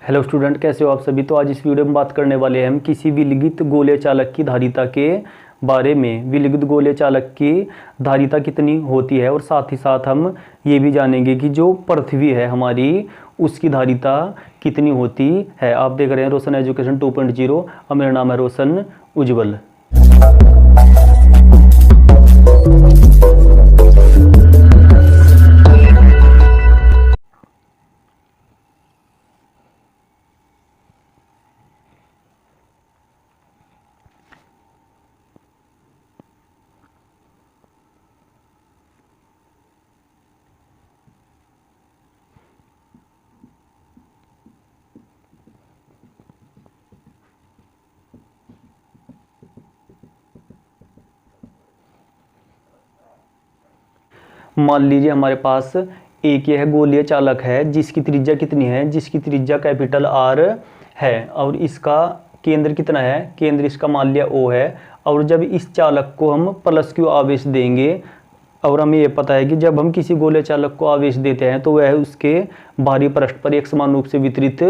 Hello student, कैसे हो आप सभी। तो आज इस वीडियो में बात करने वाले हैं हम किसी विलगित गोलीय चालक की धारिता के बारे में। विलगित गोलीय चालक की धारिता कितनी होती है और साथ ही साथ हम ये भी जानेंगे कि जो पृथ्वी है हमारी उसकी धारिता कितनी होती है। आप देख रहे हैं रोशन एजुकेशन 2.0 और मेरा नाम है रोशन उज्ज्वल। मान लीजिए हमारे पास एक यह गोलीय चालक है जिसकी त्रिज्या कितनी है, जिसकी त्रिज्या कैपिटल आर है और इसका केंद्र कितना है, केंद्र इसका मान लिया ओ है। और जब इस चालक को हम प्लस क्यू आवेश देंगे और हमें यह पता है कि जब हम किसी गोलीय चालक को आवेश देते हैं तो वह उसके बाहरी पृष्ठ पर एक समान रूप से वितरित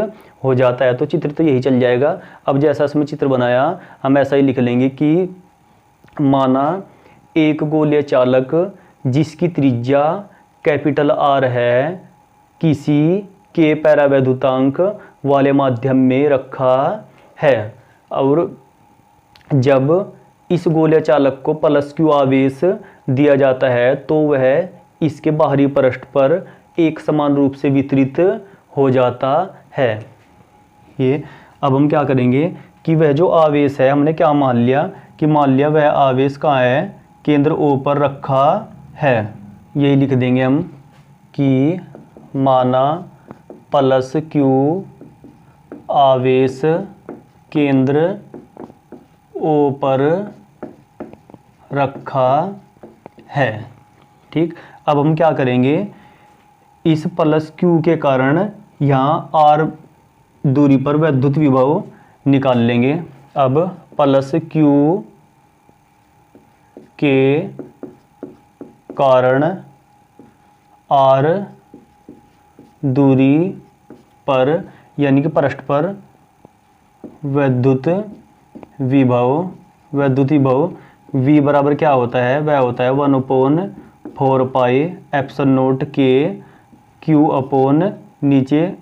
हो जाता है। तो चित्र तो यही चल जाएगा। अब जैसा इसमें चित्र बनाया हम ऐसा ही लिख लेंगे कि माना एक गोलीय चालक जिसकी त्रिज्या कैपिटल आर है किसी के परावैद्युतांक वाले माध्यम में रखा है और जब इस गोलीय चालक को प्लस क्यू आवेश दिया जाता है तो वह इसके बाहरी पृष्ठ पर एक समान रूप से वितरित हो जाता है। ये अब हम क्या करेंगे कि वह जो आवेश है हमने क्या मान लिया कि मान लिया वह आवेश कहाँ है, केंद्र ओ पर रखा है। यही लिख देंगे हम कि माना प्लस क्यू आवेश केंद्र ओ पर रखा है। ठीक, अब हम क्या करेंगे, इस प्लस क्यू के कारण यहाँ आर दूरी पर विद्युत विभव निकाल लेंगे। अब प्लस क्यू के कारण आर दूरी पर यानी कि पृष्ठ पर विद्युत विभव V बराबर क्या होता है, वह होता है 1/4 पाई एप्सिलॉन नॉट के Q अपॉन नीचे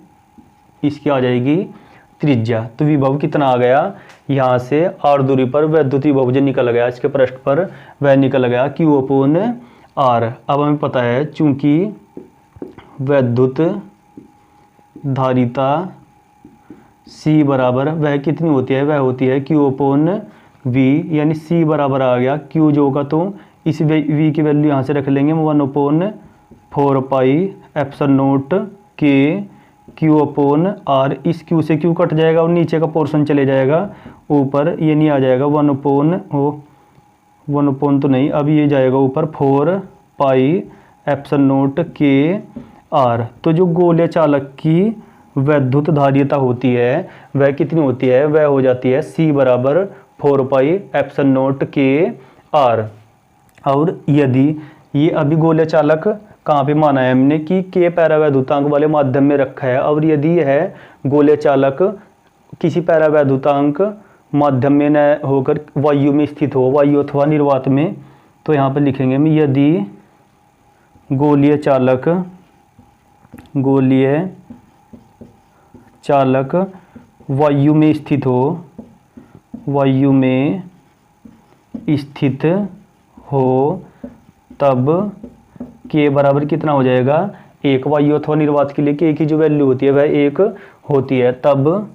इसकी आ जाएगी त्रिज्या। तो विभव कितना आ गया, यहाँ से आर दूरी पर विद्युत विभव जो निकल गया इसके पृष्ठ पर वह निकल गया Q अपॉन आर। अब हमें पता है चूंकि विद्युत धारिता C बराबर वह कितनी होती है, वह होती है Q अपॉन V, यानी C बराबर आ गया Q जो होगा तो इस V की वैल्यू यहाँ से रख लेंगे 1/4 पाई एप्सिलॉन नॉट के Q अपॉन R। इस Q से Q कट जाएगा और नीचे का पोर्शन चले जाएगा ऊपर, ये नहीं आ जाएगा 1/1 तो नहीं, अब ये जाएगा ऊपर 4 पाई एप्सिलॉन नॉट के R। तो जो गोलीय चालक की विद्युत धारिता होती है वह कितनी होती है, वह हो जाती है C बराबर 4 पाई एप्सिलॉन नॉट के R। और यदि ये अभी गोलीय चालक कहाँ पे माना है हमने कि के परावैद्युतांक वाले माध्यम में रखा है, और यदि यह गोलीय चालक किसी परावैद्युतांक माध्यम में न होकर वायु में स्थित हो, वायु अथवा निर्वात में, तो यहाँ पर लिखेंगे हम यदि गोलीय चालक वायु में स्थित हो तब के बराबर कितना हो जाएगा, एक। वायु अथवा निर्वात के लिए के की जो वैल्यू होती है वह 1 होती है। तब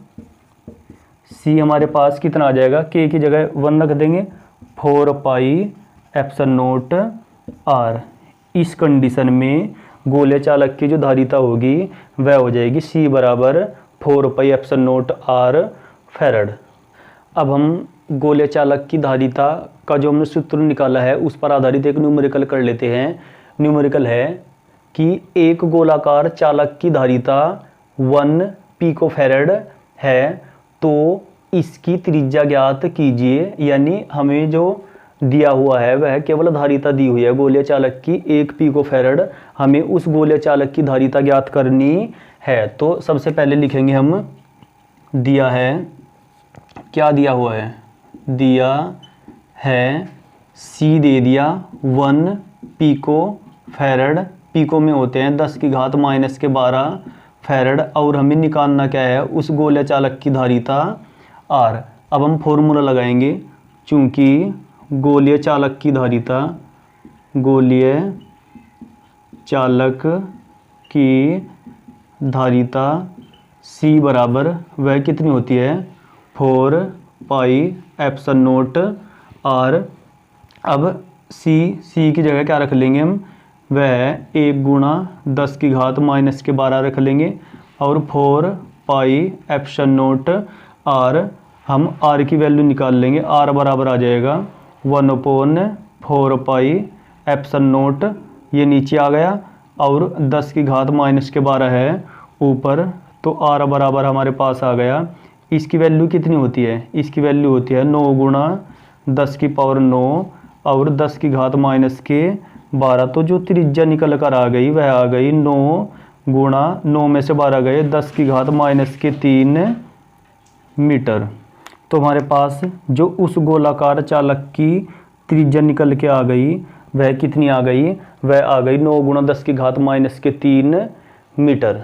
सी हमारे पास कितना आ जाएगा, के की जगह 1 रख देंगे 4 पाई एप्सिलॉन नॉट आर। इस कंडीशन में गोलीय चालक की जो धारिता होगी वह हो जाएगी C बराबर 4 pi epsilon naught R farad. अब हम गोलीय चालक की धारिता का जो हमने सूत्र निकाला है उस पर आधारित एक न्यूमेरिकल कर लेते हैं। न्यूमेरिकल है कि एक गोलाकार चालक की धारिता 1 पिकोफैराड है तो इसकी त्रिज्या ज्ञात कीजिए। यानी हमें जो दिया हुआ है वह केवल धारिता दी हुई है गोलीय चालक की 1 पिकोफैराड, हमें उस गोलीय चालक की धारिता ज्ञात करनी है। तो सबसे पहले लिखेंगे हम दिया है, क्या दिया हुआ है, दिया है C दे दिया 1 पिको फैरड, पिको में होते हैं 10 की घात माइनस के 12 फैरड, और हमें निकालना क्या है, उस गोले चालक की धारिता R। अब हम फॉर्मूला लगाएंगे, चूंकि गोलीय चालक की धारिता, गोलीय चालक की धारिता C बराबर वह कितनी होती है, 4 पाई एप्सिलॉन नोट R। अब C की जगह क्या रख लेंगे हम, वह 1 गुणा 10 की घात माइनस के 12 रख लेंगे, और 4 पाई एप्सिलॉन नोट R। हम R की वैल्यू निकाल लेंगे, R बराबर आ जाएगा 1/4 पाई एप्सिलॉन नोट, ये नीचे आ गया, और 10 की घात माइनस के 12 है ऊपर, तो R बराबर हमारे पास आ गया। इसकी वैल्यू कितनी होती है, इसकी वैल्यू होती है 9 गुणा 10 की पावर 9 और 10 की घात माइनस के 12। तो जो त्रिज्या निकल कर आ गई वह आ गई 9 गुणा 9 में से 12 गए 10 की घात माइनस के 3 मीटर। तो हमारे पास जो उस गोलाकार चालक की त्रिज्या निकल के आ गई वह कितनी आ गई, वह आ गई 9 गुणा 10 की घात माइनस के 3 मीटर।